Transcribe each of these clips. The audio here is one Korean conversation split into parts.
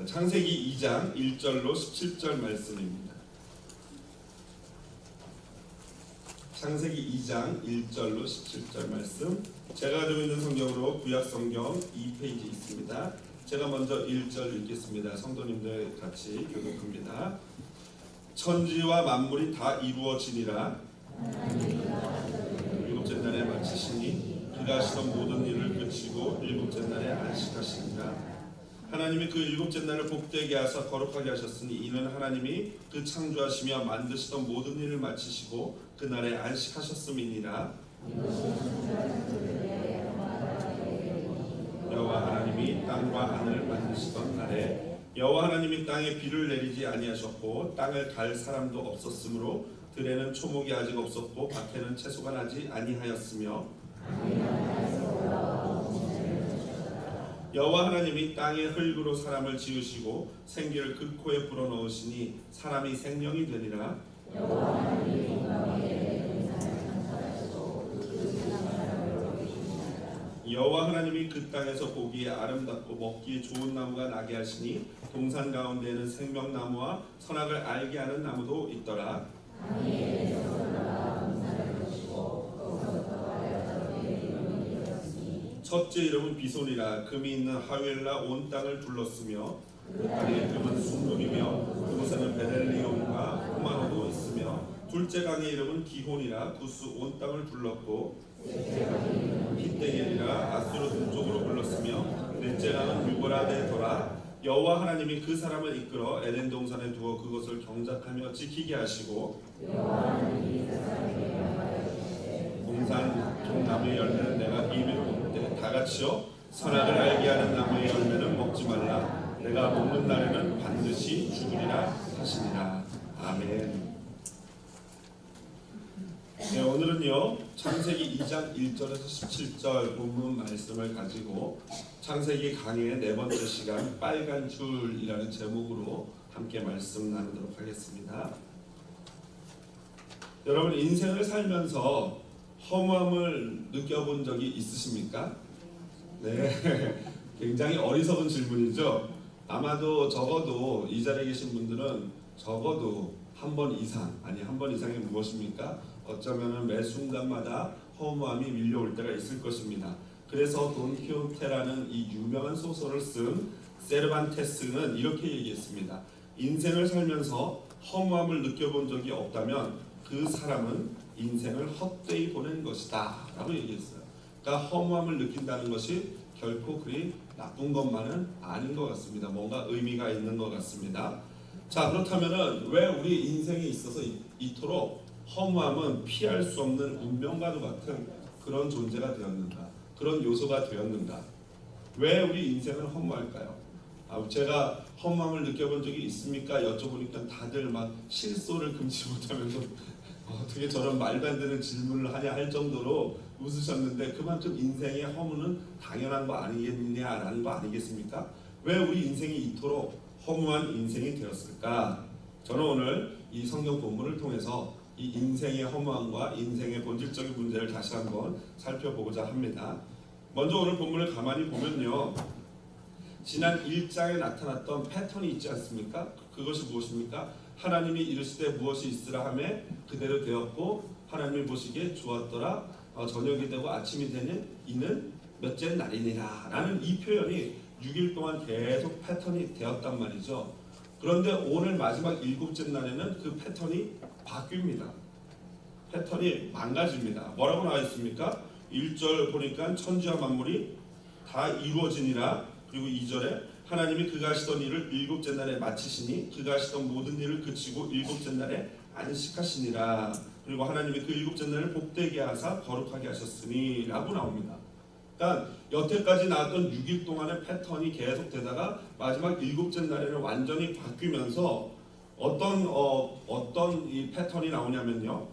창세기 2장 1절로 17절 말씀입니다. 창세기 2장 1절로 17절 말씀, 제가 가지고 있는 성경으로 구약성경 2페이지 있습니다. 제가 먼저 1절 읽겠습니다. 성도님들 같이 교독합니다. 천지와 만물이 다 이루어지니라. 일곱째 날에 마치시니 그가 하시던 모든 일을 그치고 일곱째 날에 안식하시니라. 하나님이 그 일곱째 날을 복되게 하사 거룩하게 하셨으니 이는 하나님이 그 창조하시며 만드시던 모든 일을 마치시고 그날에 안식하셨음이니라. 여호와 하나님이 땅과 하늘을 만드시던 날에 여호와 하나님이 땅에 비를 내리지 아니하셨고 땅을 갈 사람도 없었으므로 들에는 초목이 아직 없었고 밭에는 채소가 나지 아니하였으며 여호와 하나님이 땅의 흙으로 사람을 지으시고 생기를 그 코에 불어넣으시니 사람이 생명이 되니라. 여호와 하나님이 그 땅에서 보기에 아름답고 먹기에 좋은 나무가 나게 하시니 동산 가운데에는 생명나무와 선악을 알게 하는 나무도 있더라. 첫째 이름은 비손이라. 금이 있는 하윌라 온 땅을 둘렀으며 그 땅의 금은 순금이며 그곳에는 베델리온과 호마노도 있으며 둘째 강의 이름은 기혼이라. 구스 온 땅을 둘렀고 히데겔이라 아수르 동쪽으로 불렀으며 넷째 강은 유브라데더라. 여호와 하나님이 그 사람을 이끌어 에덴 동산에 두어 그것을 경작하며 지키게 하시고 동산 종나무의 열매는 내가 비밀로 먹되 다같이요 선악을 알게 하는 나무의 열매는 먹지 말라. 내가 먹는 날에는 반드시 죽으리라 하시니라. 아멘. 네, 오늘은요 창세기 2장 1절에서 17절 본문 말씀을 가지고 창세기 강의 네 번째 시간 빨간 줄이라는 제목으로 함께 말씀 나누도록 하겠습니다. 여러분, 인생을 살면서 허무함을 느껴본 적이 있으십니까? 네, 굉장히 어리석은 질문이죠. 아마도 적어도 이 자리에 계신 분들은 적어도 한 번 이상, 아니 한 번 이상이 무엇입니까? 어쩌면은 매 순간마다 허무함이 밀려올 때가 있을 것입니다. 그래서 돈키호테라는 이 유명한 소설을 쓴 세르반테스는 이렇게 얘기했습니다. 인생을 살면서 허무함을 느껴본 적이 없다면 그 사람은 인생을 헛되이 보낸 것이다 라고 얘기했어요. 그러니까 허무함을 느낀다는 것이 결코 그리 나쁜 것만은 아닌 것 같습니다. 뭔가 의미가 있는 것 같습니다. 자, 그렇다면은 왜 우리 인생에 있어서 이토록 허무함은 피할 수 없는 운명과도 같은 그런 존재가 되었는가, 그런 요소가 되었는가? 왜 우리 인생은 허무할까요? 제가 허무함을 느껴본 적이 있습니까? 여쭤보니까 다들 막 실소를 금치 못하면서 어떻게 저런 말도 안 되는 질문을 하냐 할 정도로 웃으셨는데, 그만큼 인생의 허무는 당연한 거 아니겠느냐라는 거 아니겠습니까? 왜 우리 인생이 이토록 허무한 인생이 되었을까? 저는 오늘 이 성경 본문을 통해서 이 인생의 허무함과 인생의 본질적인 문제를 다시 한번 살펴보고자 합니다. 먼저 오늘 본문을 가만히 보면요, 지난 1장에 나타났던 패턴이 있지 않습니까? 그것이 무엇입니까? 하나님이 이르시되 무엇이 있으라 하매 그대로 되었고 하나님이 보시기에 좋았더라. 저녁이 되고 아침이 되는 이는 몇째 날이니라 라는 이 표현이 6일 동안 계속 패턴이 되었단 말이죠. 그런데 오늘 마지막 7째 날에는 그 패턴이 바뀝니다. 패턴이 망가집니다. 뭐라고 나와 있습니까? 1절 보니까 천지와 만물이 다 이루어지니라. 그리고 2절에 하나님이 그가 하시던 일을 7째 날에 마치시니 그가 하시던 모든 일을 그치고 7째 날에 안식하시니라. 그리고 하나님이 그 7째 날을 복되게 하사 거룩하게 하셨으니 라고 나옵니다. 그러니까 여태까지 나왔던 6일 동안의 패턴이 계속되다가 마지막 7째 날에는 완전히 바뀌면서 어떤 이 패턴이 나오냐면요,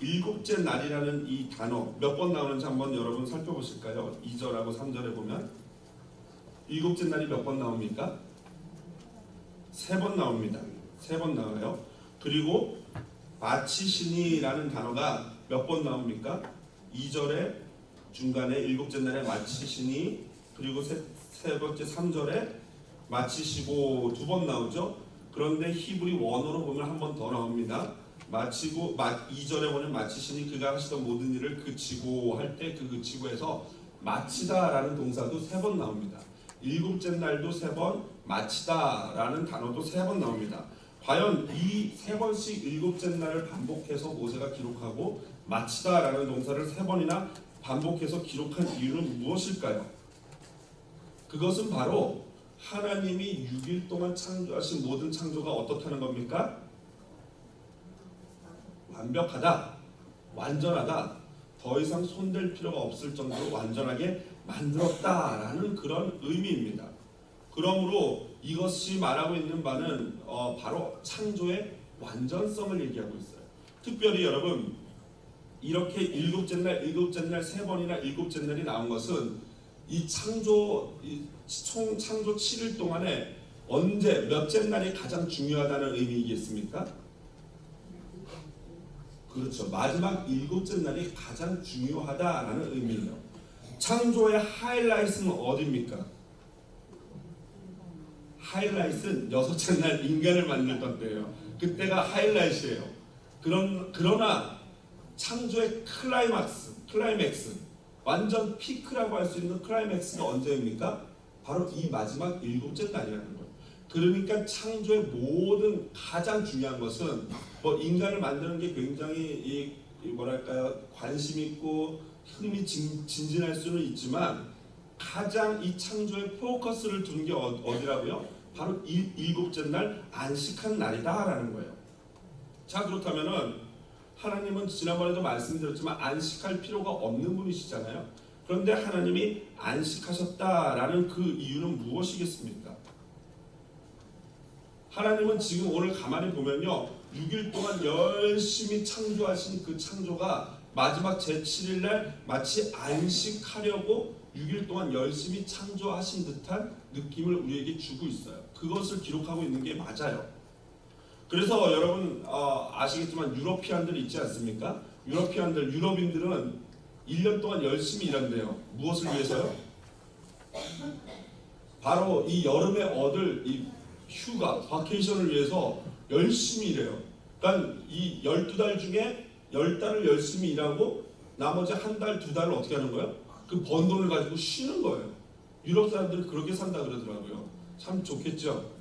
7째 날이라는 이 단어 몇 번 나오는지 한번 여러분 살펴보실까요? 2절하고 3절에 보면 7째 날이 몇 번 나옵니까? 3번 나옵니다. 3번 나와요. 그리고 마치시니라는 단어가 몇 번 나옵니까? 2절에 중간에 7째 날에 마치시니, 그리고 세 번째 3절에 마치시고 두 번 나오죠. 그런데 히브리 원어로 보면 한 번 더 나옵니다. 마치고 2절에 보면 마치시니 그가 하시던 모든 일을 그치고 할 때 그 그치고에서 마치다라는 동사도 3번 나옵니다. 일곱째 날도 3번, 마치다라는 단어도 3번 나옵니다. 과연 이 3번씩 일곱째 날을 반복해서 모세가 기록하고 마치다라는 동사를 3번이나 반복해서 기록한 이유는 무엇일까요? 그것은 바로 하나님이 6일 동안 창조하신 모든 창조가 어떻다는 겁니까? 완벽하다, 완전하다, 더 이상 손댈 필요가 없을 정도로 완전하게 만들었다라는 그런 의미입니다. 그러므로 이것이 말하고 있는 바는 바로 창조의 완전성을 얘기하고 있어요. 특별히 여러분, 이렇게 일곱째 날 3번이나 일곱째 날이 나온 것은 이 총 창조 7일 동안에 언제 몇째 날이 가장 중요하다는 의미이겠습니까? 그렇죠. 마지막 일곱째 날이 가장 중요하다라는 의미예요. 창조의 하이라이트는 어디입니까? 하이라이트는 6째 날 인간을 만들던 때예요. 그때가 하이라이트예요. 그러나 창조의 클라이맥스, 완전 피크라고 할 수 있는 클라이맥스가 언제입니까? 바로 이 마지막 일곱째 날이라는 거예요. 그러니까 창조의 모든 가장 중요한 것은 인간을 만드는 게 굉장히 관심 있고 흥미진진할 수는 있지만 가장 이 창조의 포커스를 둔 게 어디라고요? 바로 이 일곱째 날 안식한 날이다라는 거예요. 자, 그렇다면은 하나님은 지난번에도 말씀드렸지만 안식할 필요가 없는 분이시잖아요. 그런데 하나님이 안식하셨다라는 그 이유는 무엇이겠습니까? 하나님은 지금 오늘 가만히 보면요, 6일 동안 열심히 창조하신 그 창조가 마지막 제7일 날 마치 안식하려고 6일 동안 열심히 창조하신 듯한 느낌을 우리에게 주고 있어요. 그것을 기록하고 있는 게 맞아요. 그래서 여러분 아시겠지만 유러피안들 있지 않습니까? 유럽인들은 1년 동안 열심히 일한대요. 무엇을 위해서요? 바로 이 여름에 얻을 이 휴가, 바케이션을 위해서 열심히 일해요. 그러니까 이 12달 중에 10달을 열심히 일하고 나머지 한 달, 2달을 어떻게 하는 거예요? 그 번 돈을 가지고 쉬는 거예요. 유럽 사람들이 그렇게 산다 그러더라고요. 참 좋겠죠?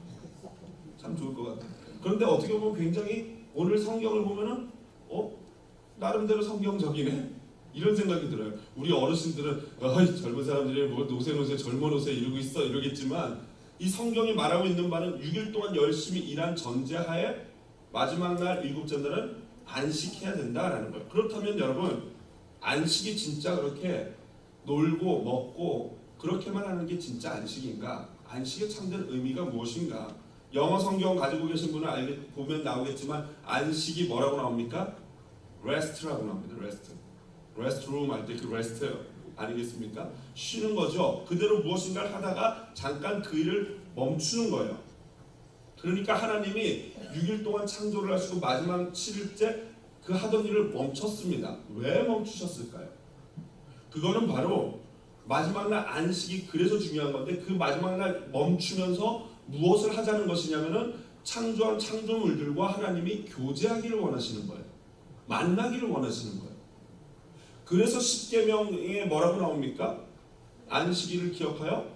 참 좋을 것 같아요. 그런데 어떻게 보면 굉장히 오늘 성경을 보면은 나름대로 성경적이네? 이런 생각이 들어요. 우리 어르신들은 젊은 사람들이 뭐 노세 젊은 옷에 이러고 있어 이러겠지만 이 성경이 말하고 있는 바는 6일 동안 열심히 일한 전제하에 마지막 날 일곱째 날은 안식해야 된다라는 거예요. 그렇다면 여러분, 안식이 진짜 그렇게 놀고 먹고 그렇게만 하는 게 진짜 안식인가? 안식의 참된 의미가 무엇인가? 영어 성경 가지고 계신 분은 보면 나오겠지만 안식이 뭐라고 나옵니까? rest라고 나옵니다. rest룸 할 때 그 rest 아니겠습니까? 쉬는 거죠. 그대로 무엇인가를 하다가 잠깐 그 일을 멈추는 거예요. 그러니까 하나님이 6일 동안 창조를 하시고 마지막 7일째 그 하던 일을 멈췄습니다. 왜 멈추셨을까요? 그거는 바로 마지막 날 안식이 그래서 중요한 건데 그 마지막 날 멈추면서 무엇을 하자는 것이냐면은 창조한 창조물들과 하나님이 교제하기를 원하시는 거예요. 만나기를 원하시는 거예요. 그래서 십계명에 뭐라고 나옵니까? 안식일을 기억하여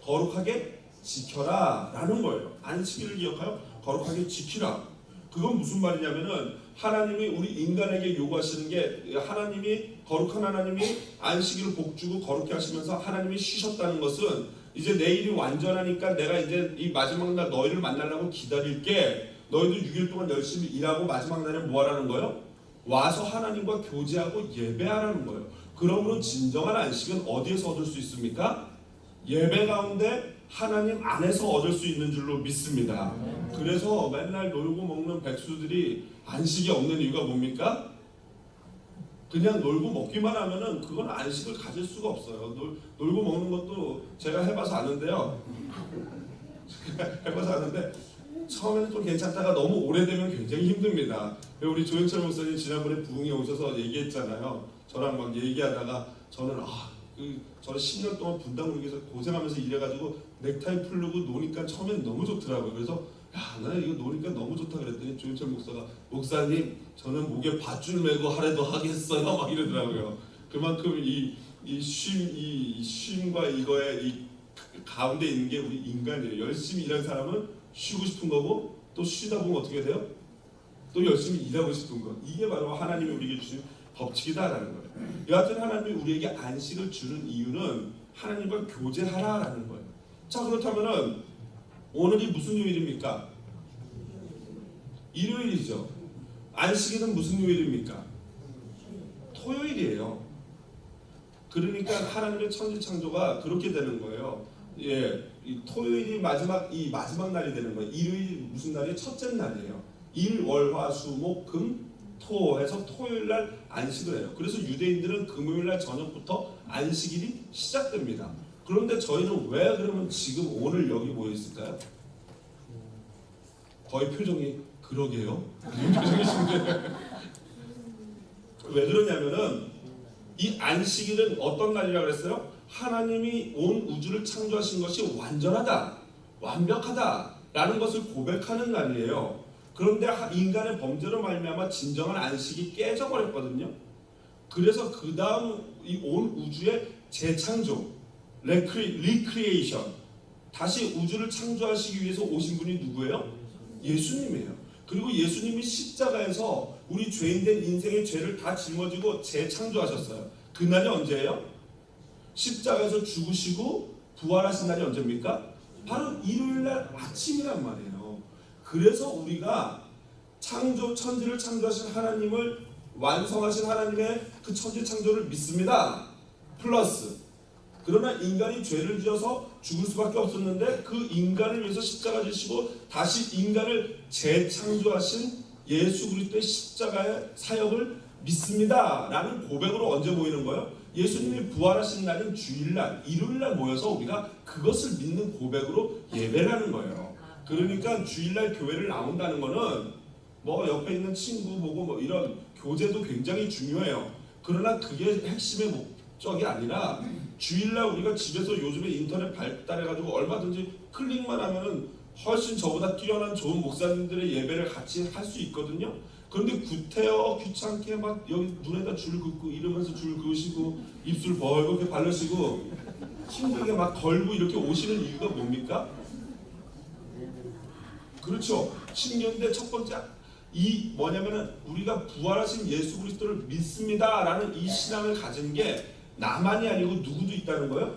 거룩하게 지켜라 라는 거예요. 안식일을 기억하여 거룩하게 지키라. 그건 무슨 말이냐면은 하나님이 우리 인간에게 요구하시는 게 거룩한 하나님이 안식일을 복주고 거룩해 하시면서 하나님이 쉬셨다는 것은 이제 내일이 완전하니까 내가 이제 이 마지막 날 너희를 만나려고 기다릴게. 너희도 6일 동안 열심히 일하고 마지막 날에 뭐 하라는 거예요? 와서 하나님과 교제하고 예배하라는 거예요. 그러므로 진정한 안식은 어디에서 얻을 수 있습니까? 예배 가운데 하나님 안에서 얻을 수 있는 줄로 믿습니다. 그래서 맨날 놀고 먹는 백수들이 안식이 없는 이유가 뭡니까? 그냥 놀고 먹기만 하면은 그건 안식을 가질 수가 없어요. 놀고 먹는 것도 제가 해봐서 아는데요. 해봐서 아는데 처음에는 좀 괜찮다가 너무 오래되면 굉장히 힘듭니다. 우리 조영철 목사님 지난번에 부흥에 오셔서 얘기했잖아요. 저랑 막 얘기하다가 저는 저는 10년 동안 분당국에서 고생하면서 일해가지고 넥타이 풀르고 노니까 처음엔 너무 좋더라고요. 그래서 야, 나 이거 노니까 너무 좋다 그랬더니 조윤철 목사가 목사님 저는 목에 밧줄 메고 하래도 하겠어요 막 이러더라고요. 그만큼 이 쉼과 이거의 이 가운데 있는 게 우리 인간이에요. 열심히 일한 사람은 쉬고 싶은 거고 또 쉬다 보면 어떻게 돼요? 또 열심히 일하고 싶은 거. 이게 바로 하나님이 우리에게 주신 법칙이다라는 거예요. 여하튼 하나님이 우리에게 안식을 주는 이유는 하나님과 교제하라라는 거예요. 자, 그렇다면은 오늘이 무슨 요일입니까? 일요일이죠. 안식일은 무슨 요일입니까? 토요일이에요. 그러니까 하나님의 천지창조가 그렇게 되는 거예요. 예, 이 토요일이 마지막 날이 되는 거예요. 일요일이 무슨 날이에요? 첫째 날이에요. 일, 월, 화, 수, 목, 금, 토 해서 토요일 날 안식을 해요. 그래서 유대인들은 금요일 날 저녁부터 안식일이 시작됩니다. 그런데 저희는 왜 그러면 지금 오늘 여기 모여 있을까요? 거의 표정이 그러게요. 이런 표정이신데 왜 그러냐면은 이 안식일은 어떤 날이라고 그랬어요? 하나님이 온 우주를 창조하신 것이 완전하다, 완벽하다라는 것을 고백하는 날이에요. 그런데 인간의 범죄로 말미암아 진정한 안식이 깨져버렸거든요. 그래서 그 다음 이 온 우주의 재창조, 리크리에이션, 다시 우주를 창조하시기 위해서 오신 분이 누구예요? 예수님이에요. 그리고 예수님이 십자가에서 우리 죄인된 인생의 죄를 다 짊어지고 재창조하셨어요. 그날이 언제예요? 십자가에서 죽으시고 부활하신 날이 언제입니까? 바로 일요일날 아침이란 말이에요. 그래서 우리가 천지를 창조하신 하나님을 완성하신 하나님의 그 천지 창조를 믿습니다. 플러스 그러나 인간이 죄를 지어서 죽을 수밖에 없었는데 그 인간을 위해서 십자가 지시고 다시 인간을 재창조하신 예수 그리스도의 십자가의 사역을 믿습니다 라는 고백으로 언제 모이는 거예요? 예수님이 부활하신 날인 주일날, 일요일날 모여서 우리가 그것을 믿는 고백으로 예배를 하는 거예요. 그러니까 주일날 교회를 나온다는 거는 뭐 옆에 있는 친구 보고 뭐 이런 교제도 굉장히 중요해요. 그러나 그게 핵심의 목적이 아니라 주일날 우리가 집에서 요즘에 인터넷 발달해가지고 얼마든지 클릭만 하면은 훨씬 저보다 뛰어난 좋은 목사님들의 예배를 같이 할 수 있거든요. 그런데 구태여 귀찮게 막 여기 눈에다 줄 긋고 이러면서 줄 그으시고 입술 벌겋게 바르시고 힘들게 막 걸고 이렇게 오시는 이유가 뭡니까? 그렇죠. 신년대 첫 번째 이 뭐냐면은 우리가 부활하신 예수 그리스도를 믿습니다라는 이 신앙을 가진 게 나만이 아니고 누구도 있다는 거예요?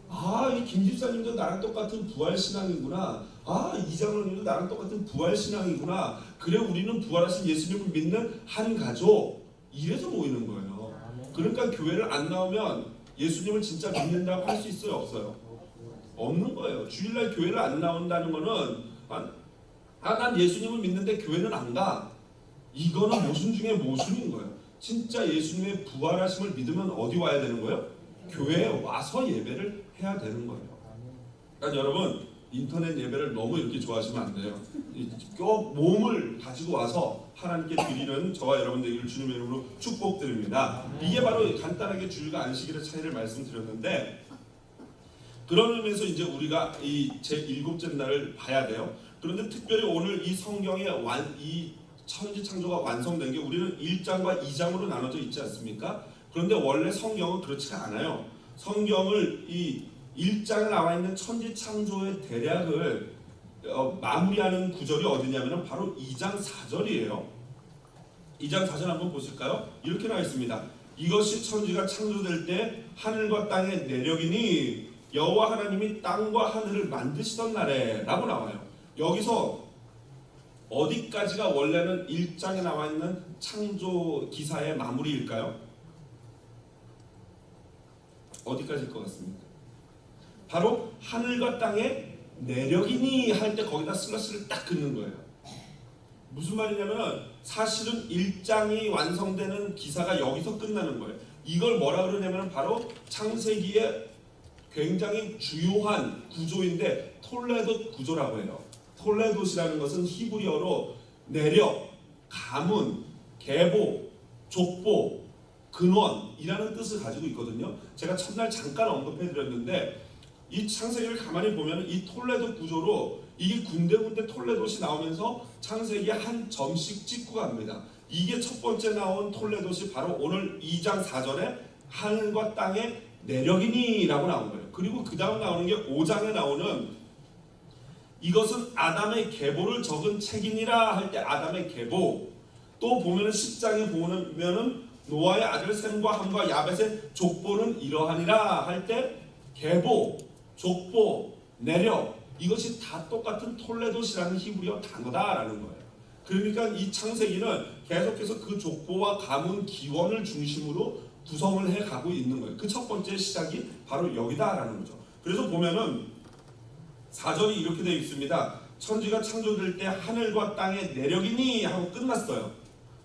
아, 이 김 집사님도 나랑 똑같은 부활 신앙이구나. 아, 이 장로님도 나랑 똑같은 부활 신앙이구나. 그래, 우리는 부활하신 예수님을 믿는 한 가족. 이래서 모이는 거예요. 그러니까 교회를 안 나오면 예수님을 진짜 믿는다고 할 수 있어요, 없어요? 없는 거예요. 주일날 교회를 안 나온다는 거는 난 예수님을 믿는데 교회는 안 가. 이거는 모순 중에 모순인 거예요. 진짜 예수님의 부활하심을 믿으면 어디 와야 되는 거예요? 교회에 와서 예배를 해야 되는 거예요. 그러니까 여러분 인터넷 예배를 너무 이렇게 좋아하시면 안 돼요. 꼭 몸을 가지고 와서 하나님께 드리는 저와 여러분들에게 주님의 이름으로 축복드립니다. 이게 바로 간단하게 주일과 안식일의 차이를 말씀드렸는데 그런 의미에서 이제 우리가 이 제7째 날을 봐야 돼요. 그런데 특별히 오늘 이 성경의 이 천지 창조가 완성된 게 우리는 1장과 2장으로 나눠져 있지 않습니까? 그런데 원래 성경은 그렇지가 않아요. 성경을 이 1장에 나와 있는 천지 창조의 대략을 마무리하는 구절이 어디냐면 바로 2장 4절이에요. 2장 4절 한번 보실까요? 이렇게 나와 있습니다. 이것이 천지가 창조될 때 하늘과 땅의 내력이니 여호와 하나님이 땅과 하늘을 만드시던 날에 라고 나와요. 여기서 어디까지가 원래는 1장에 나와 있는 창조 기사의 마무리일까요? 어디까지일 것 같습니까? 바로 하늘과 땅의 내력이니 할 때 거기다 슬러시를 딱 긋는 거예요. 무슨 말이냐면 사실은 1장이 완성되는 기사가 여기서 끝나는 거예요. 이걸 뭐라 그러냐면 바로 창세기의 굉장히 주요한 구조인데 톨레돗 구조라고 해요. 톨레돗이라는 것은 히브리어로 내력, 가문, 계보, 족보 근원이라는 뜻을 가지고 있거든요. 제가 첫날 잠깐 언급해드렸는데 이 창세기를 가만히 보면 이 톨레도 구조로 이게 군데군데 톨레도시 나오면서 창세기에 한 점씩 찍고 갑니다. 이게 첫 번째 나온 톨레도시 바로 오늘 2장 4절에 하늘과 땅의 내력이니 라고 나온 거예요. 그리고 그 다음 나오는 게 5장에 나오는 이것은 아담의 계보를 적은 책이니라 할 때 아담의 계보, 또 보면은 10장에 보면은 노아의 아들 셈과 함과 야벳의 족보는 이러하니라 할 때 계보, 족보, 내력 이것이 다 똑같은 톨레도시라는 히브리어 단어다라는 거예요. 그러니까 이 창세기는 계속해서 그 족보와 가문 기원을 중심으로 구성을 해가고 있는 거예요. 그 첫 번째 시작이 바로 여기다라는 거죠. 그래서 보면은 4절이 이렇게 되어 있습니다. 천지가 창조될 때 하늘과 땅의 내력이니 하고 끝났어요.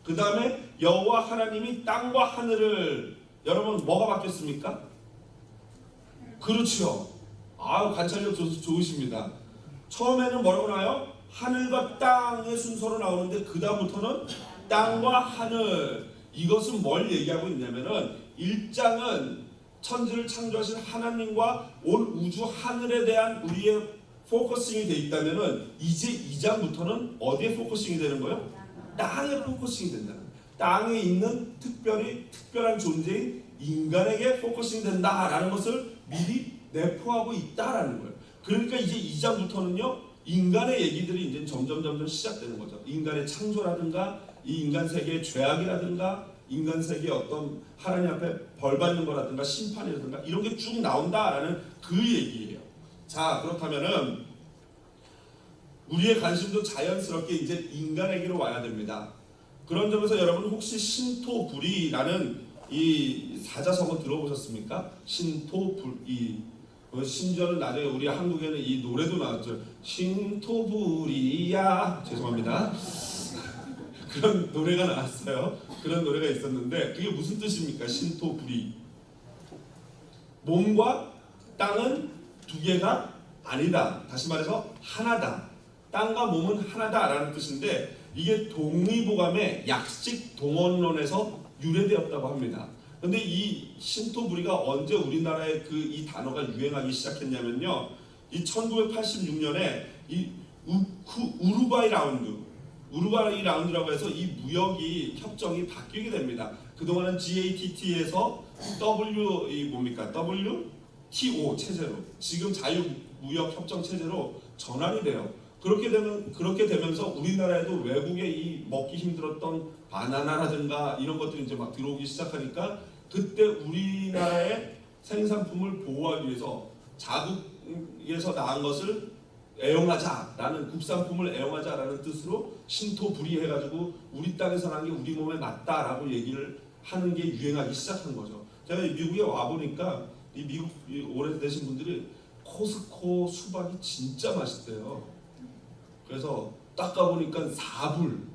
그 다음에 여호와 하나님이 땅과 하늘을, 여러분 뭐가 바뀌었습니까? 그렇죠. 관찰력 좋으십니다. 처음에는 뭐라고 나와요? 하늘과 땅의 순서로 나오는데 그 다음부터는 땅과 하늘. 이것은 뭘 얘기하고 있냐면은 1장은 천지를 창조하신 하나님과 온 우주 하늘에 대한 우리의 포커싱이 돼 있다면은 이제 2장부터는 어디에 포커싱이 되는 거예요? 땅에 포커싱이 된다는 거예요. 땅에 있는 특별한 존재인 인간에게 포커싱이 된다라는 것을 미리 내포하고 있다라는 거예요. 그러니까 이제 2장부터는요 인간의 얘기들이 이제 점점 시작되는 거죠. 인간의 창조라든가 이 인간 세계의 죄악이라든가 인간 세계의 어떤 하나님 앞에 벌 받는 거라든가 심판이라든가 이런 게 쭉 나온다라는 그 얘기예요. 자, 그렇다면은 우리의 관심도 자연스럽게 이제 인간에게로 와야 됩니다. 그런 점에서 여러분 혹시 신토불이라는 이 사자성어 들어보셨습니까? 신토불이. 심지어는 나중에 우리 한국에는 이 노래도 나왔죠. 신토불이야. 죄송합니다. 그런 노래가 나왔어요. 그런 노래가 있었는데 그게 무슨 뜻입니까? 신토불이. 몸과 땅은 두 개가 아니다. 다시 말해서 하나다. 땅과 몸은 하나다라는 뜻인데 이게 동의보감의 약식 동원론에서 유래되었다고 합니다. 근데 이 신토불이가 언제 우리나라에 이 단어가 유행하기 시작했냐면요. 이 1986년에 이 우루과이 라운드라고 해서 이 무역이 협정이 바뀌게 됩니다. 그동안은 GATT에서 WTO 체제로 지금 자유무역협정 체제로 전환이 돼요. 그렇게 되면서 우리나라에도 외국의 이 먹기 힘들었던 바나나라든가 이런 것들이 이제 막 들어오기 시작하니까 그때 우리나라의 생산품을 보호하기 위해서 자국에서 나온 것을 애용하자라는, 국산품을 애용하자라는 뜻으로 신토불이해가지고 우리 땅에서 난 게 우리 몸에 맞다라고 얘기를 하는 게 유행하기 시작한 거죠. 제가 미국에 와 보니까 이 미국 오래되신 분들이 코스코 수박이 진짜 맛있대요. 그래서 딱 가보니까 4불.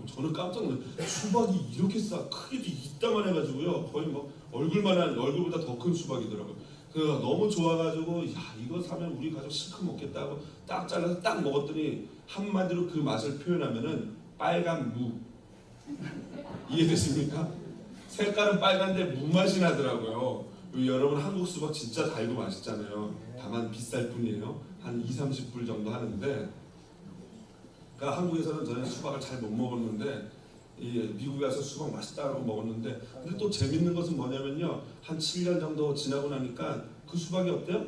저는 깜짝 놀랐어요. 수박이 이렇게 크기도 이따만 해가지고요. 거의 뭐 얼굴보다 더 큰 수박이더라고요. 그래서 너무 좋아가지고 이거 사면 우리 가족 실컷 먹겠다고 딱 잘라서 딱 먹었더니 한마디로 그 맛을 표현하면은 빨간 무. 이해되십니까? 색깔은 빨간데 무 맛이 나더라고요. 여러분 한국 수박 진짜 달고 맛있잖아요. 다만 비쌀 뿐이에요. 한 20-30불 정도 하는데, 그러니까 한국에서는 저는 수박을 잘 못 먹었는데 미국에 가서 수박 맛있다고 먹었는데, 근데 또 재밌는 것은 뭐냐면요, 한 7년 정도 지나고 나니까 그 수박이 어때요?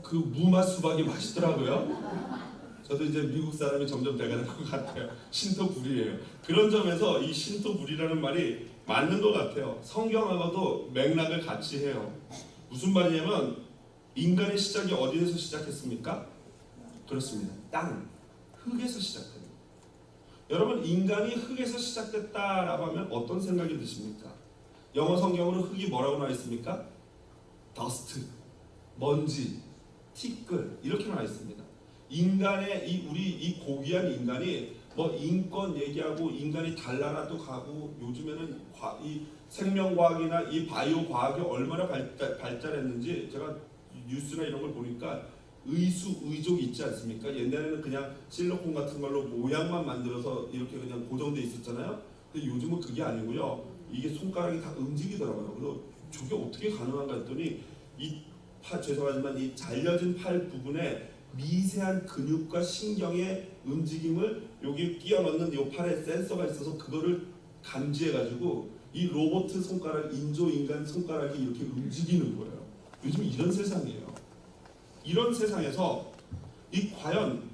그 무맛 수박이 맛있더라고요. 저도 이제 미국 사람이 점점 돼가는 것 같아요. 신토불이에요. 그런 점에서 이 신토불이라는 말이 맞는 것 같아요. 성경하고도 맥락을 같이 해요. 무슨 말이냐면 인간의 시작이 어디에서 시작했습니까? 그렇습니다. 땅, 흙에서 시작됩니다. 여러분, 인간이 흙에서 시작됐다라고 하면 어떤 생각이 드십니까? 영어 성경으로 흙이 뭐라고 나와 있습니까? 더스트, 먼지, 티끌 이렇게 나와 있습니다. 인간의 우리 이 고귀한 인간이 뭐 인권 얘기하고 인간이 달나라도 가고 요즘에는 이 생명과학이나 이 바이오 과학이 얼마나 발달했는지 제가 뉴스나 이런 걸 보니까 의족이 있지 않습니까? 옛날에는 그냥 실리콘 같은 걸로 모양만 만들어서 이렇게 그냥 고정돼 있었잖아요. 근데 요즘은 그게 아니고요. 이게 손가락이 다 움직이더라고요. 그래서 저게 어떻게 가능한가 했더니 죄송하지만 이 잘려진 팔 부분에 미세한 근육과 신경의 움직임을 여기 끼워 넣는 이 팔에 센서가 있어서 그거를 감지해가지고 이 로봇 손가락, 인조인간 손가락이 이렇게 움직이는 거예요. 요즘 이런 세상이에요. 이런 세상에서 이 과연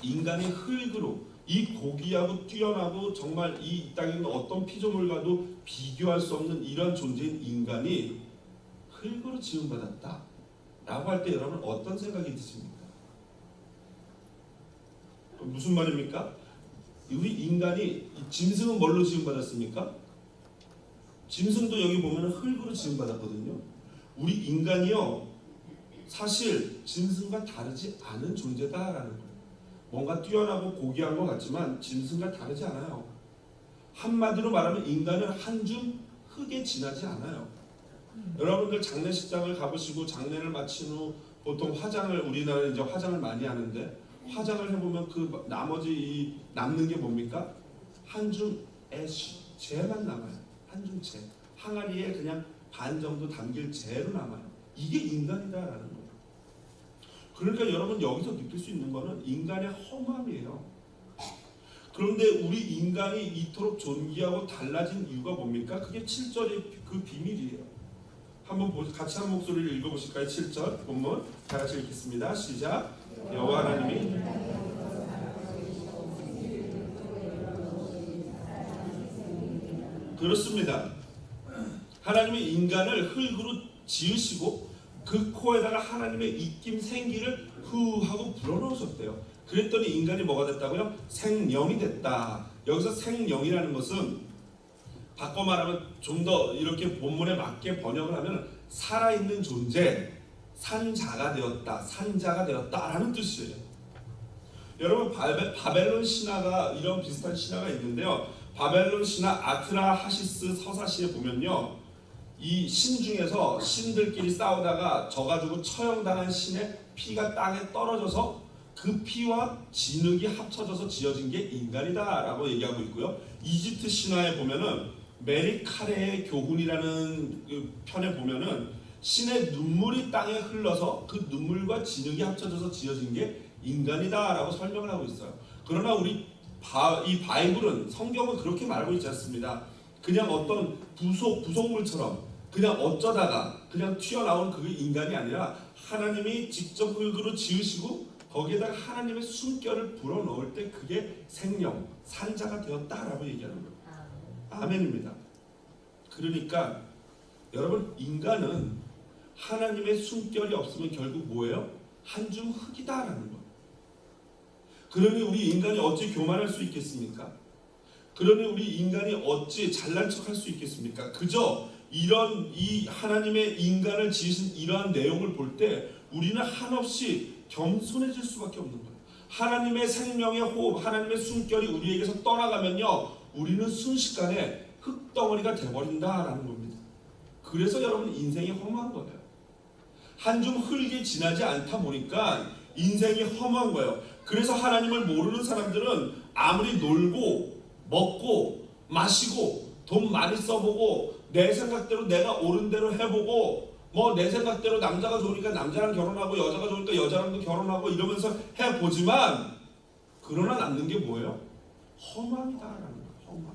인간의 흙으로 이 고귀하고 뛰어나고 정말 이 땅에 있는 어떤 피조물과도 비교할 수 없는 이러한 존재인 인간이 흙으로 지음받았다 라고 할 때 여러분 어떤 생각이 드십니까? 무슨 말입니까? 우리 인간이 짐승은 뭘로 지음받았습니까? 짐승도 여기 보면 흙으로 지음받았거든요. 우리 인간이요 사실 짐승과 다르지 않은 존재다라는 거예요. 뭔가 뛰어나고 고귀한 것 같지만 짐승과 다르지 않아요. 한마디로 말하면 인간은 한 줌 흙에 지나지 않아요. 여러분들 장례식장을 가보시고 장례를 마친 후 보통 화장을 우리나라는 이제 화장을 많이 하는데 화장을 해보면 그 나머지 이 남는 게 뭡니까? 한 줌 애쉬 재만 남아요. 한 줌 재. 항아리에 그냥 반 정도 담길 재로 남아요. 이게 인간이다라는 거예요. 그러니까 여러분 여기서 느낄 수 있는 거는 인간의 험함이에요. 그런데 우리 인간이 이토록 존귀하고 달라진 이유가 뭡니까? 그게 7절의 그 비밀이에요. 한번 같이 한 목소리를 읽어보실까요? 7절 본문 다 같이 읽겠습니다. 시작. 여호와 하나님이 그렇습니다. 하나님이 인간을 흙으로 지으시고 그 코에다가 하나님의 입김 생기를 후 하고 불어넣으셨대요. 그랬더니 인간이 뭐가 됐다고요? 생명이 됐다. 여기서 생명이라는 것은 바꿔 말하면 좀 더 이렇게 본문에 맞게 번역을 하면 살아있는 존재, 산자가 되었다, 산자가 되었다라는 뜻이에요. 여러분 바벨론 신화가 이런 비슷한 신화가 있는데요. 바벨론 신화 아트라하시스 서사시에 보면요. 이 신 중에서 신들끼리 싸우다가 져가지고 처형당한 신의 피가 땅에 떨어져서 그 피와 진흙이 합쳐져서 지어진 게 인간이다라고 얘기하고 있고요. 이집트 신화에 보면은 메리카레의 교훈이라는 그 편에 보면은 신의 눈물이 땅에 흘러서 그 눈물과 진흙이 합쳐져서 지어진 게 인간이다라고 설명을 하고 있어요. 그러나 우리 이 바이블은 성경은 그렇게 말하고 있지 않습니다. 그냥 어떤 부속물처럼 그냥 어쩌다가 그냥 튀어나온 그게 인간이 아니라 하나님이 직접 흙으로 지으시고 거기에다가 하나님의 숨결을 불어넣을 때 그게 생명, 산자가 되었다라고 얘기하는 거예요. 아멘입니다. 그러니까 여러분 인간은 하나님의 숨결이 없으면 결국 뭐예요? 한 줌 흙이다라는 거예요. 그러니 우리 인간이 어찌 교만할 수 있겠습니까? 그러니 우리 인간이 어찌 잘난 척할 수 있겠습니까? 그저 이런 이 하나님의 인간을 지으신 이러한 내용을 볼 때 우리는 한없이 겸손해질 수밖에 없는 거예요. 하나님의 생명의 호흡, 하나님의 숨결이 우리에게서 떠나가면요, 우리는 순식간에 흙덩어리가 돼버린다라는 겁니다. 그래서 여러분 인생이 험한 거예요. 한 줌 흙이 지나지 않다 보니까 인생이 험한 거예요. 그래서 하나님을 모르는 사람들은 아무리 놀고 먹고 마시고 돈 많이 써보고 내 생각대로 내가 옳은 대로 해보고 뭐 내 생각대로 남자가 좋으니까 남자랑 결혼하고 여자가 좋으니까 여자랑도 결혼하고 이러면서 해보지만 그러나 남는 게 뭐예요? 험함이다라는 거예요. 험함.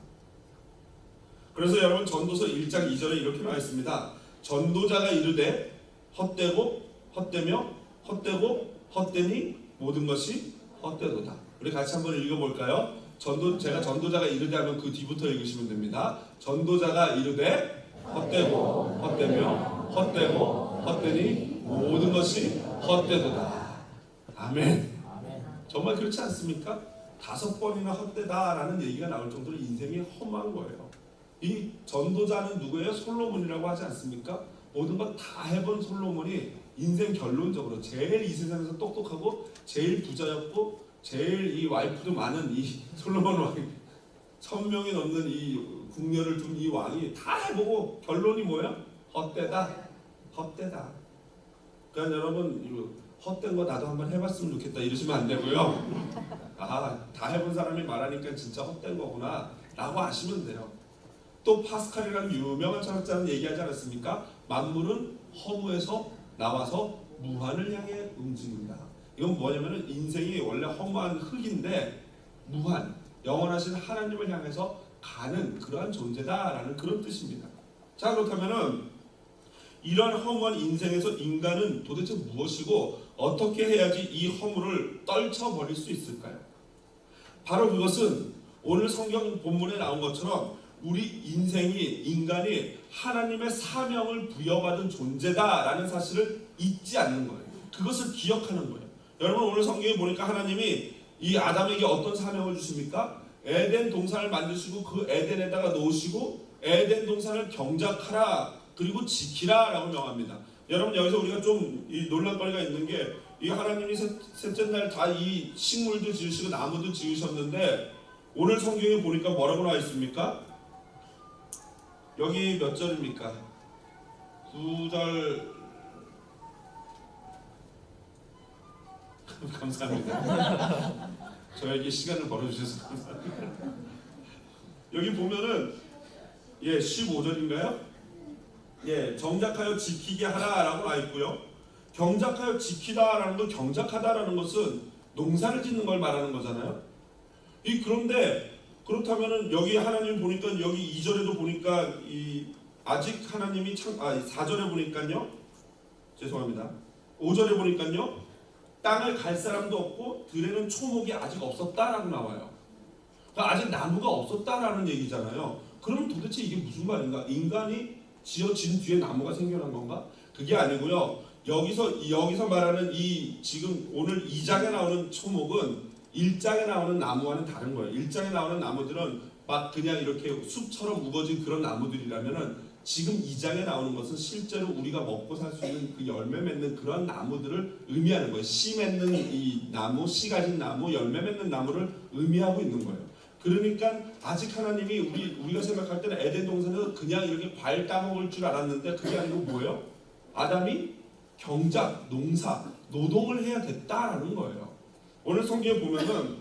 그래서 여러분 전도서 1장 2절에 이렇게 나와 있습니다. 전도자가 이르되 헛되고 헛되며 헛되고 헛되니 모든 것이 헛되도다. 우리 같이 한번 읽어볼까요? 제가 전도자가 이르되 하면 그 뒤부터 읽으시면 됩니다. 전도자가 이르되 헛되고 헛되며 헛되고 헛되니 모든 것이 헛되도다. 아멘. 정말 그렇지 않습니까? 5번이나 헛되다라는 얘기가 나올 정도로 인생이 험한 거예요. 이 전도자는 누구예요? 솔로몬이라고 하지 않습니까? 모든 것 다 해본 솔로몬이 인생 결론적으로 제일 이 세상에서 똑똑하고 제일 부자였고 제일 이 와이프도 많은 이 솔로몬 왕이 1000명이 넘는 이 궁녀를 둔 이 왕이 다 해보고 결론이 뭐야? 헛되다. 헛되다. 그러니까 여러분 헛된 거 나도 한번 해봤으면 좋겠다 이러시면 안 되고요. 다 해본 사람이 말하니까 진짜 헛된 거구나. 라고 아시면 돼요. 또 파스칼이라는 유명한 철학자는 얘기하지 않았습니까? 만물은 허무에서 나와서 무한을 향해 움직인다. 이건 뭐냐면은 인생이 원래 허무한 흙인데 무한, 영원하신 하나님을 향해서 가는 그러한 존재다라는 그런 뜻입니다. 자, 그렇다면은 이러한 허무한 인생에서 인간은 도대체 무엇이고 어떻게 해야지 이 허무를 떨쳐버릴 수 있을까요? 바로 그것은 오늘 성경 본문에 나온 것처럼 우리 인간이 하나님의 사명을 부여받은 존재다라는 사실을 잊지 않는 거예요. 그것을 기억하는 거예요. 여러분, 오늘 성경에 보니까 하나님이 이 아담에게 어떤 사명을 주십니까? 에덴 동산을 만드시고 그 에덴에다가 놓으시고 에덴 동산을 경작하라 그리고 지키라 라고 명합니다. 여러분, 여기서 우리가 좀 이 논란거리가 있는 게, 이 하나님이 셋째 날 다 이 식물도 지으시고 나무도 지으셨는데 오늘 성경에 보니까 뭐라고 나와 있습니까? 여기 몇 절입니까? 9절. 감사합니다. 저에게 시간을 벌어주셔서 감사합니다. 여기 보면은 15절인가요? 정작하여 지키게 하라라고 나와 있고요. 경작하여 지키다라는 거, 경작하다라는 것은 농사를 짓는 걸 말하는 거잖아요. 그런데 그렇다면은 여기 하나님 보니까 여기 2절에도 보니까 아직 하나님이 4절에 보니까요. 죄송합니다. 5절에 보니까요. 땅을 갈 사람도 없고 들에는 초목이 아직 없었다라고 나와요. 그러니까 아직 나무가 없었다라는 얘기잖아요. 그럼 도대체 이게 무슨 말인가? 인간이 지어진 뒤에 나무가 생겨난 건가? 그게 아니고요. 여기서 말하는 지금 오늘 2장에 나오는 초목은 1장에 나오는 나무와는 다른 거예요. 1장에 나오는 나무들은 막 그냥 이렇게 숲처럼 우거진 그런 나무들이라면은 지금 2장에 나오는 것은 실제로 우리가 먹고 살 수 있는 그 열매 맺는 그런 나무들을 의미하는 거예요. 씨 맺는 이 나무, 씨 가진 나무, 열매 맺는 나무를 의미하고 있는 거예요. 그러니까 아직 하나님이 우리가 생각할 때는 에덴 동산에서 그냥 이렇게 과일 따먹을 줄 알았는데 그게 아니고 뭐예요? 아담이 경작, 농사, 노동을 해야 됐다라는 거예요. 오늘 성경에 보면은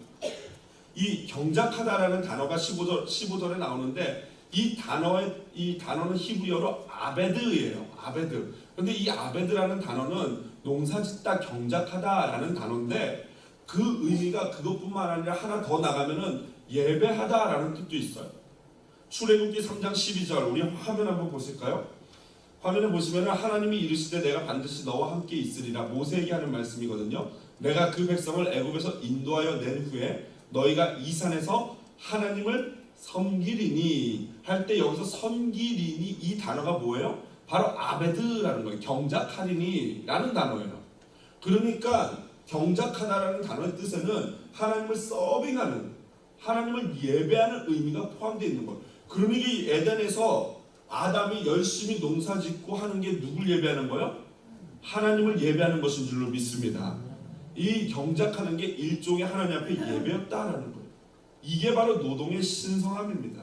이 경작하다라는 단어가 15절에 나오는데 이 단어는 히브리어로 아베드예요. 아베드. 근데 이 아베드라는 단어는 농사짓다, 경작하다라는 단어인데 그 의미가 그것뿐만 아니라 하나 더 나가면은 예배하다라는 뜻도 있어요. 출애굽기 3장 12절 우리 화면 한번 보실까요? 화면에 보시면 하나님이 이르시되 내가 반드시 너와 함께 있으리라 모세에게 하는 말씀이거든요. 내가 그 백성을 애굽에서 인도하여 낸 후에 너희가 이 산에서 하나님을 섬기리니 할 때 여기서 섬기리니 이 단어가 뭐예요? 바로 아베드라는 거예요. 경작하리니 라는 단어예요. 그러니까 경작하다라는 단어의 뜻에는 하나님을 서빙하는, 하나님을 예배하는 의미가 포함되어 있는 거예요. 그러니 이 에덴에서 아담이 열심히 농사짓고 하는 게 누굴 예배하는 거예요? 하나님을 예배하는 것인 줄로 믿습니다. 이 경작하는 게 일종의 하나님 앞에 예배였다라는 거예요. 이게 바로 노동의 신성함입니다.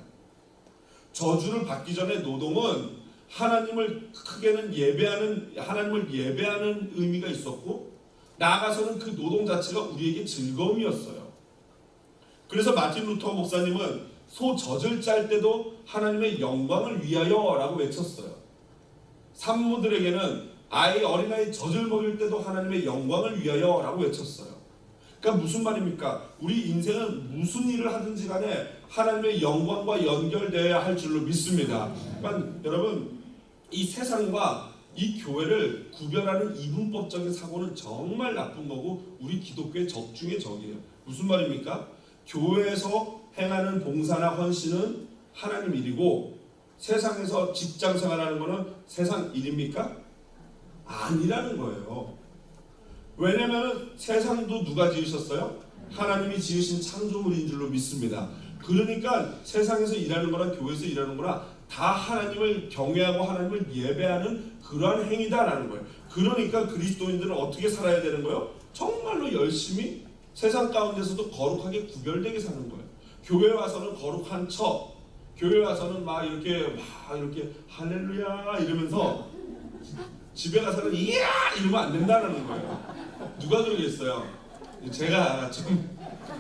저주를 받기 전에 노동은 하나님을 크게는 하나님을 예배하는 의미가 있었고 나아가서는 그 노동 자체가 우리에게 즐거움이었어요. 그래서 마틴 루터 목사님은 소 젖을 짤 때도 하나님의 영광을 위하여 라고 외쳤어요. 산모들에게는 어린아이 젖을 먹일 때도 하나님의 영광을 위하여 라고 외쳤어요. 그러니까 무슨 말입니까? 우리 인생은 무슨 일을 하든지 간에 하나님의 영광과 연결되어야 할 줄로 믿습니다. 그러니까 여러분, 이 세상과 이 교회를 구별하는 이분법적인 사고는 정말 나쁜 거고 우리 기독교의 적 중의 적이에요. 무슨 말입니까? 교회에서 행하는 봉사나 헌신은 하나님 일이고 세상에서 직장 생활하는 거는 세상 일입니까? 아니라는 거예요. 왜냐면 세상도 누가 지으셨어요? 하나님이 지으신 창조물인 줄로 믿습니다. 그러니까 세상에서 일하는 거랑 교회에서 일하는 거랑 다 하나님을 경외하고 하나님을 예배하는 그러한 행위다라는 거예요. 그러니까 그리스도인들은 어떻게 살아야 되는 거예요? 정말로 열심히 세상 가운데서도 거룩하게 구별되게 사는 거예요. 교회 와서는 거룩한 척, 교회 와서는 막 이렇게 할렐루야 이러면서 집에 가서는 이야 이러면 안 된다는 거예요. 누가 그러겠어요? 제가 좀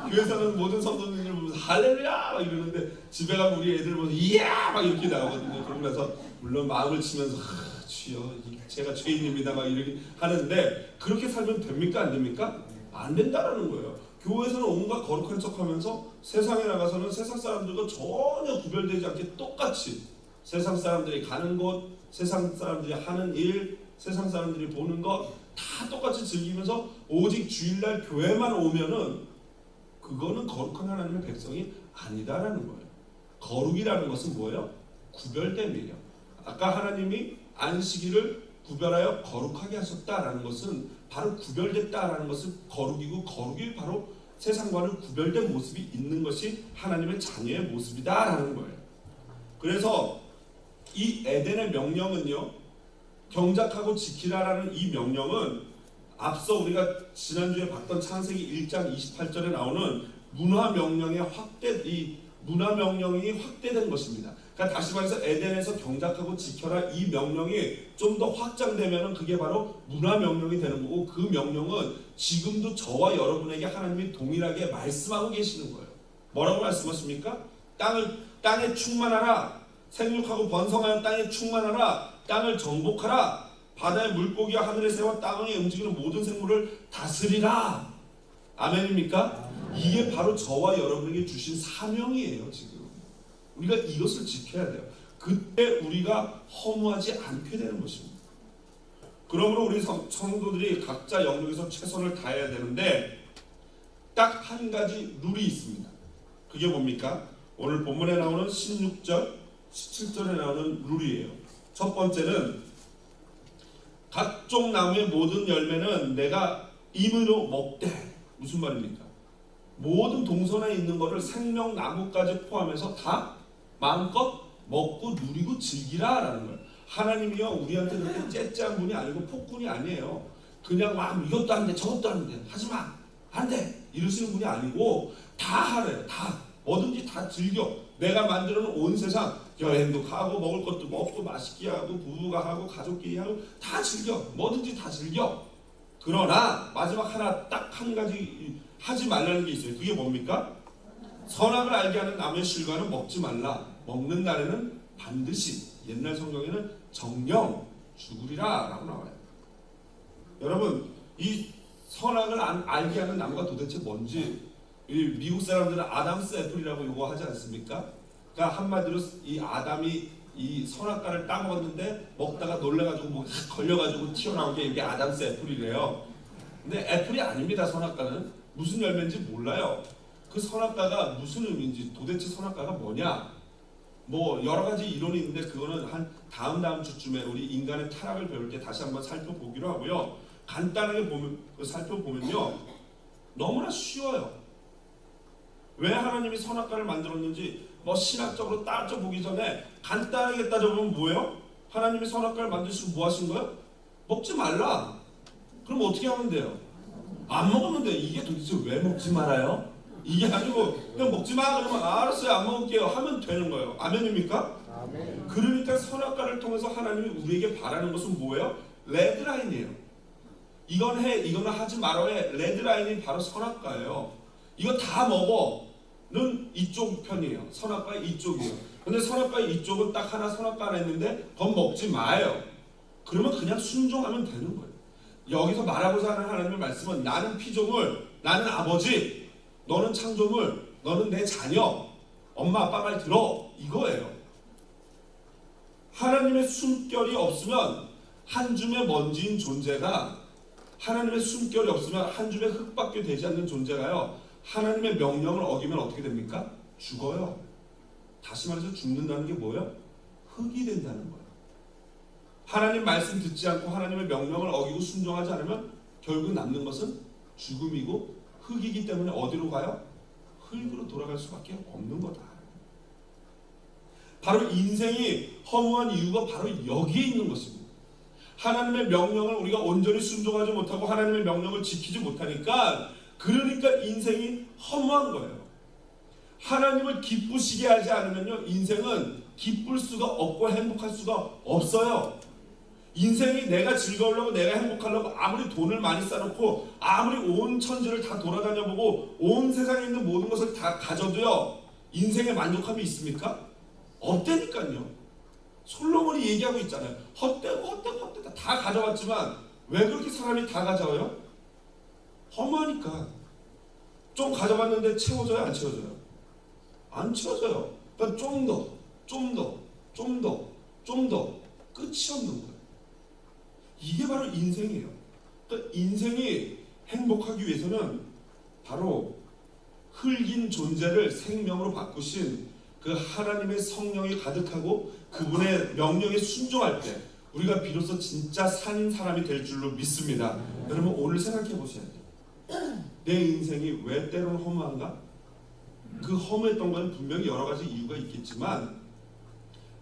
교회에서는 모든 성도님들 보면서 할렐루야 막 이러는데 집에 가면 우리 애들 보면서 이야 막 이렇게 나오거든요. 그러고 나서 물론 마음을 치면서 주여 제가 죄인입니다 막 이렇게 하는데, 그렇게 살면 됩니까 안 됩니까? 안 된다라는 거예요. 교회에서는 온갖 거룩한 척하면서 세상에 나가서는 세상 사람들과 전혀 구별되지 않게 똑같이 세상 사람들이 가는 곳, 세상 사람들이 하는 일, 세상 사람들이 보는 것 다 똑같이 즐기면서 오직 주일날 교회만 오면은 그거는 거룩한 하나님의 백성이 아니다라는 거예요. 거룩이라는 것은 뭐예요? 구별됨이에요. 아까 하나님이 안식일을 구별하여 거룩하게 하셨다라는 것은 바로 구별됐다라는 것은 거룩이고, 거룩이 바로 세상과는 구별된 모습이 있는 것이 하나님의 자녀의 모습이다라는 거예요. 그래서 이 에덴의 명령은요, 경작하고 지키라라는 이 명령은 앞서 우리가 지난주에 봤던 창세기 1장 28절에 나오는 문화 명령이 확대된 것입니다. 그러니까 다시 말해서 에덴에서 경작하고 지켜라 이 명령이 좀 더 확장되면은 그게 바로 문화 명령이 되는 거고, 그 명령은 지금도 저와 여러분에게 하나님이 동일하게 말씀하고 계시는 거예요. 뭐라고 말씀하십니까? 땅에 충만하라. 생육하고 번성하여 땅에 충만하라. 땅을 정복하라. 바다의 물고기와 하늘의 새와 땅 위에 움직이는 모든 생물을 다스리라. 아멘입니까? 이게 바로 저와 여러분에게 주신 사명이에요. 지금 우리가 이것을 지켜야 돼요. 그때 우리가 허무하지 않게 되는 것입니다. 그러므로 우리 성도들이 각자 영역에서 최선을 다해야 되는데, 딱 한 가지 룰이 있습니다. 그게 뭡니까? 오늘 본문에 나오는 16절, 17절에 나오는 룰이에요. 첫 번째는 각종 나무의 모든 열매는 내가 임의로 먹되. 무슨 말입니까? 모든 동선에 있는 것을 생명나무까지 포함해서 다 마음껏 먹고 누리고 즐기라라는 거예요. 하나님이요 우리한테 그렇게 째째한 분이 아니고 폭군이 아니에요. 그냥 막 이것도 안 돼 저것도 안 돼 하지마 안 돼 이러시는 분이 아니고 다 하래요. 다 뭐든지 다 즐겨. 내가 만들어 놓은 온 세상 여행도 가고 먹을 것도 먹고 맛있게 하고 부부가 하고 가족끼리 하고 다 즐겨. 뭐든지 다 즐겨. 그러나 마지막 하나 딱 한 가지 하지 말라는 게 있어요. 그게 뭡니까? 선악을 알게 하는 나무의 실과는 먹지 말라. 먹는 날에는 반드시, 옛날 성경에는 정령 죽으리라 라고 나와요. 여러분 이 선악을 알게 하는 나무가 도대체 뭔지, 미국 사람들은 아담스 애플이라고 이거 하지 않습니까? 그러니까 한마디로 이 아담이 이 선악과를 따먹었는데 먹다가 놀래가지고 뭐 걸려가지고 튀어나온 게 이게 아담스 애플이래요. 근데 애플이 아닙니다. 선악과는 무슨 열매인지 몰라요. 그 선악과가 무슨 의미인지, 도대체 선악과가 뭐냐? 뭐 여러 가지 이론이 있는데 그거는 한 다음 주쯤에 우리 인간의 타락을 배울 때 다시 한번 살펴보기로 하고요. 간단하게 살펴보면요 너무나 쉬워요. 왜 하나님이 선악과를 만들었는지 뭐 신학적으로 따져보기 전에 간단하게 따져보면 뭐예요? 하나님이 선악과를 만드시고 뭐 하신 거예요? 먹지 말라. 그럼 어떻게 하면 돼요? 안 먹으면 돼. 이게 도대체 왜 먹지 말아요? 이게 아니고 그냥 먹지 마 그러면 알았어요 안 먹을게요 하면 되는 거예요. 아멘입니까? 아멘. 그러니까 선악과를 통해서 하나님이 우리에게 바라는 것은 뭐예요? 레드라인이에요. 이건 해 이거는 하지 말아의 레드라인이 바로 선악과예요. 이거 다 먹어는 이쪽 편이에요. 선악과의 이쪽이에요. 근데 선악과의 이쪽은 딱 하나 선악과 하나 있는데 그건 먹지 마요. 그러면 그냥 순종하면 되는 거예요. 여기서 말하고자 하는 하나님의 말씀은 나는 피조물, 나는 아버지, 너는 창조물, 너는 내 자녀, 엄마 아빠 말 들어, 이거예요. 하나님의 숨결이 없으면 한 줌의 먼지인 존재가, 하나님의 숨결이 없으면 한 줌의 흙밖에 되지 않는 존재가요 하나님의 명령을 어기면 어떻게 됩니까? 죽어요. 다시 말해서 죽는다는 게 뭐예요? 흙이 된다는 거예요. 하나님 말씀 듣지 않고 하나님의 명령을 어기고 순종하지 않으면 결국 남는 것은 죽음이고 흙이기 때문에 어디로 가요? 흙으로 돌아갈 수밖에 없는 거다. 바로 인생이 허무한 이유가 바로 여기에 있는 것입니다. 하나님의 명령을 우리가 온전히 순종하지 못하고 하나님의 명령을 지키지 못하니까, 그러니까 인생이 허무한 거예요. 하나님을 기쁘시게 하지 않으면요 인생은 기쁠 수가 없고 행복할 수가 없어요. 인생이 내가 즐거우려고 내가 행복하려고 아무리 돈을 많이 쌓아놓고 아무리 온 천지를 다 돌아다녀보고 온 세상에 있는 모든 것을 다 가져도요 인생에 만족함이 있습니까? 없다니까요. 솔로몬이 얘기하고 있잖아요. 헛되고 다 가져왔지만 왜 그렇게 사람이 다 가져와요? 허무하니까. 좀 가져갔는데 채워져요? 안 채워져요? 안 채워져요. 그러니까 좀 더 끝이 없는 거예요. 이게 바로 인생이에요. 그러니까 인생이 행복하기 위해서는 바로 흙인 존재를 생명으로 바꾸신 그 하나님의 성령이 가득하고 그분의 명령에 순종할 때 우리가 비로소 진짜 산 사람이 될 줄로 믿습니다. 여러분 오늘 생각해 보셔야 돼요. 내 인생이 왜 때로는 허무한가? 그 허무했던 건 분명히 여러 가지 이유가 있겠지만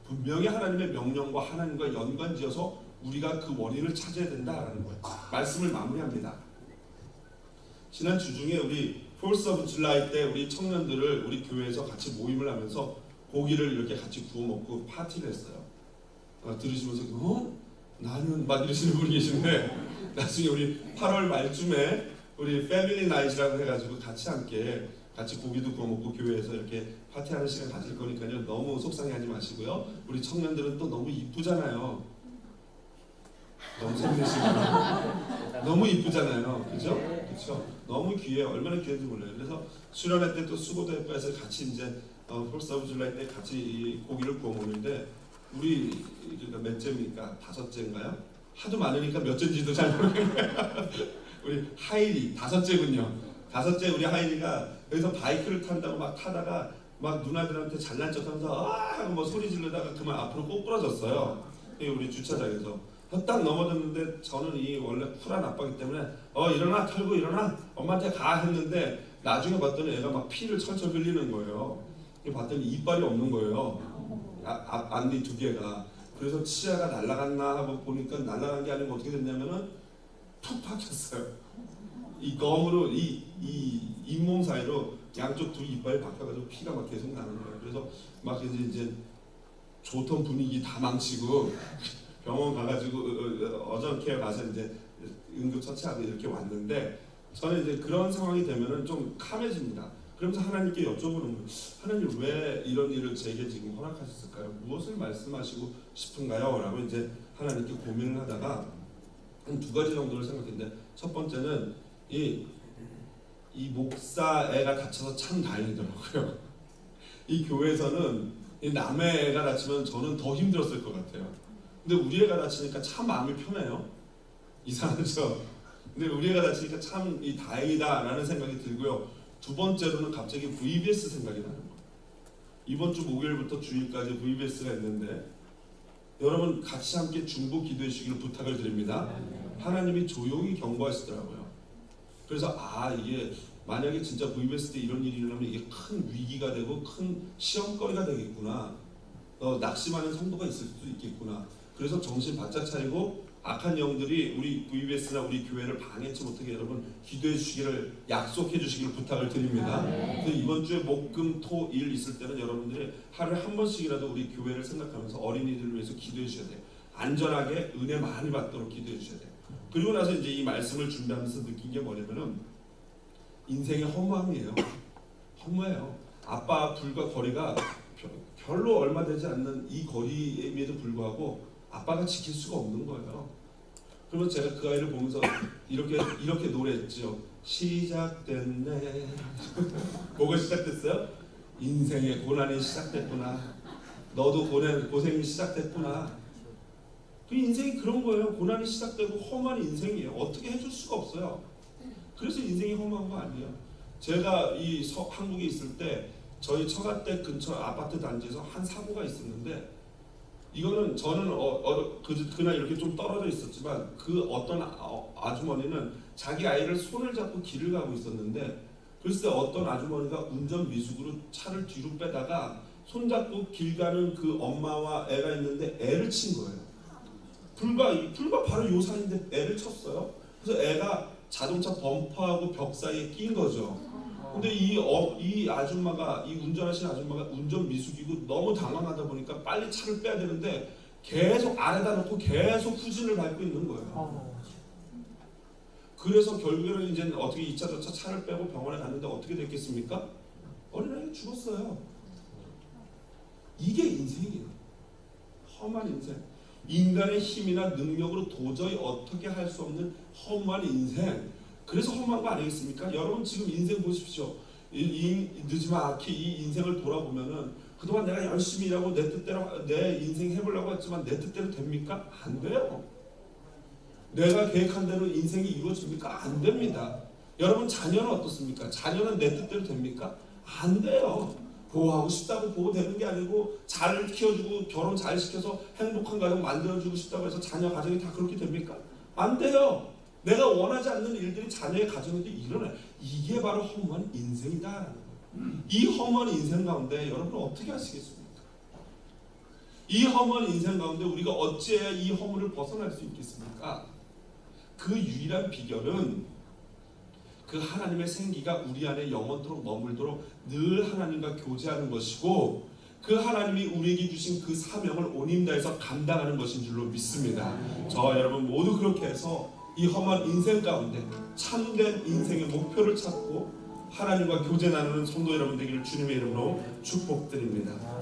분명히 하나님의 명령과 하나님과 연관지어서 우리가 그 원인을 찾아야 된다라는 거예요. 말씀을 마무리합니다. 지난 주 중에 우리 4th of July 때 우리 청년들을 우리 교회에서 같이 모임을 하면서 고기를 이렇게 같이 구워 먹고 파티를 했어요. 들으시면서 나는 막 이러시는 분이 계신데 나중에 우리 8월 말쯤에 우리 패밀리 나잇이라고 해가지고 함께 같이 고기도 구워 먹고 교회에서 이렇게 파티하는 시간 가질 거니까요. 너무 속상해하지 마시고요. 우리 청년들은 또 너무 이쁘잖아요. 너무 설레시고 너무 이쁘잖아요. 그죠? 그렇죠? 너무 귀해요. 얼마나 귀한지 몰라요. 그래서 수련회 때 또 수고도 했고 해서 같이 이제 4th of July 때 같이 이 고기를 구워 먹는데 우리 그러니까 몇 째입니까? 5째인가요? 하도 많으니까 몇 째인지도 잘 모르겠네요. 우리 하이리 5째군요. 5째 우리 하이리가 여기서 바이크를 탄다고 막 타다가 막 누나들한테 잘난 척하면서 하고 뭐 소리 지르다가 그만 앞으로 꼬꾸라졌어요. 우리 주차장에서 딱 넘어졌는데 저는 이 원래 쿨한 아빠이기 때문에 일어나 털고 일어나 엄마한테 가 했는데 나중에 봤더니 애가 막 피를 철철 흘리는 거예요. 봤더니 이빨이 없는 거예요. 앞니 2개가. 그래서 치아가 날아갔나 하고 보니까 날아간 게 아니고 어떻게 됐냐면은 푹 박혔어요. 이 검으로 이 잇몸 사이로 양쪽 두 이빨이 박혀가지고 피가 막 계속 나는 거예요. 그래서 막 이제 좋던 분위기 다 망치고 병원 가가지고 어저께 가서 이제 응급처치하고 이렇게 왔는데 저는 이제 그런 상황이 되면은 좀 캄해집니다. 그러면서 하나님께 여쭤보는 거예요. 하나님 왜 이런 일을 제게 지금 허락하셨을까요? 무엇을 말씀하시고 싶은가요? 라고 이제 하나님께 고민을 하다가 한 2가지 정도를 생각했는데 첫 번째는 이 목사 애가 다쳐서 참 다행이더라고요. 이 교회에서는 이 남의 애가 다치면 저는 더 힘들었을 것 같아요. 근데 우리 애가 다치니까 참 마음이 편해요. 이상하죠? 근데 우리 애가 다치니까 참 다행이다라는 생각이 들고요. 2번째로는 갑자기 VBS 생각이 나는 거예요. 이번 주 목요일부터 주일까지 VBS가 있는데 여러분 같이 함께 중보 기도해 주시기를 부탁을 드립니다. 하나님이 조용히 경고하시더라고요. 그래서 이게 만약에 진짜 VBS 때 이런 일이 일어나면 이게 큰 위기가 되고 큰 시험거리가 되겠구나. 낙심하는 성도가 있을 수도 있겠구나. 그래서 정신 바짝 차리고 악한 영들이 우리 VBS나 우리 교회를 방해치 못하게 여러분 기도해 주시기를 약속해 주시기를 부탁을 드립니다. 그래서 이번 주에 목, 금, 토, 일 있을 때는 여러분들이 하루에 한 번씩이라도 우리 교회를 생각하면서 어린이들을 위해서 기도해 주셔야 돼요. 안전하게 은혜 많이 받도록 기도해 주셔야 돼요. 그리고 나서 이제 이 말씀을 준비하면서 느낀 게 뭐냐면은 인생의 허무함이에요. 허무해요. 아빠 불과 거리가 별로 얼마 되지 않는 이 거리임에도 불구하고 아빠가 지킬 수가 없는 거예요. 그러면 제가 그 아이를 보면서 이렇게 노래했죠. 시작됐네. 뭐가 시작됐어요? 인생의 고난이 시작됐구나. 너도 고생이 시작됐구나. 그 인생이 그런 거예요. 고난이 시작되고 험한 인생이에요. 어떻게 해줄 수가 없어요. 그래서 인생이 험한 거 아니에요. 제가 한국에 있을 때 저희 처가댁 근처 아파트 단지에서 한 사고가 있었는데 이거는 저는 그날 이렇게 좀 떨어져 있었지만 그 어떤 아주머니는 자기 아이를 손을 잡고 길을 가고 있었는데 글쎄 어떤 아주머니가 운전 미숙으로 차를 뒤로 빼다가 손잡고 길 가는 그 엄마와 애가 있는데 애를 친 거예요. 불과 바로 요 사이인데 애를 쳤어요. 그래서 애가 자동차 범퍼하고 벽 사이에 낀 거죠. 근데 이 아줌마가 이 운전하시는 아줌마가 운전 미숙이고 너무 당황하다 보니까 빨리 차를 빼야 되는데 계속 아래다 놓고 계속 후진을 밟고 있는 거예요. 그래서 결국에는 이제 어떻게 2차 저차 차를 빼고 병원에 갔는데 어떻게 됐겠습니까? 어린아이가 죽었어요. 이게 인생이에요. 험한 인생. 인간의 힘이나 능력으로 도저히 어떻게 할 수 없는 험한 인생. 그래서 험한 거 아니겠습니까? 여러분 지금 인생 보십시오. 느지막이 이 인생을 돌아보면은 그동안 내가 열심히 일하고 내 뜻대로 내 인생 해보려고 했지만 내 뜻대로 됩니까? 안 돼요. 내가 계획한 대로 인생이 이루어집니까? 안 됩니다. 여러분 자녀는 어떻습니까? 자녀는 내 뜻대로 됩니까? 안 돼요. 보호하고 싶다고 보호되는 게 아니고 잘 키워주고 결혼 잘 시켜서 행복한 가정 만들어주고 싶다고 해서 자녀 가정이 다 그렇게 됩니까? 안 돼요. 내가 원하지 않는 일들이 자녀의 가정에도 일어나요. 이게 바로 험한 인생이다. 이 험한 인생 가운데 여러분은 어떻게 하시겠습니까? 이 험한 인생 가운데 우리가 어찌해야 이 허물을 벗어날 수 있겠습니까? 그 유일한 비결은 그 하나님의 생기가 우리 안에 영원토록 머물도록 늘 하나님과 교제하는 것이고 그 하나님이 우리에게 주신 그 사명을 온 힘 다해서 감당하는 것인 줄로 믿습니다. 저와 여러분 모두 그렇게 해서 이 험한 인생 가운데 참된 인생의 목표를 찾고 하나님과 교제 나누는 성도 여러분 되기를 주님의 이름으로 축복드립니다.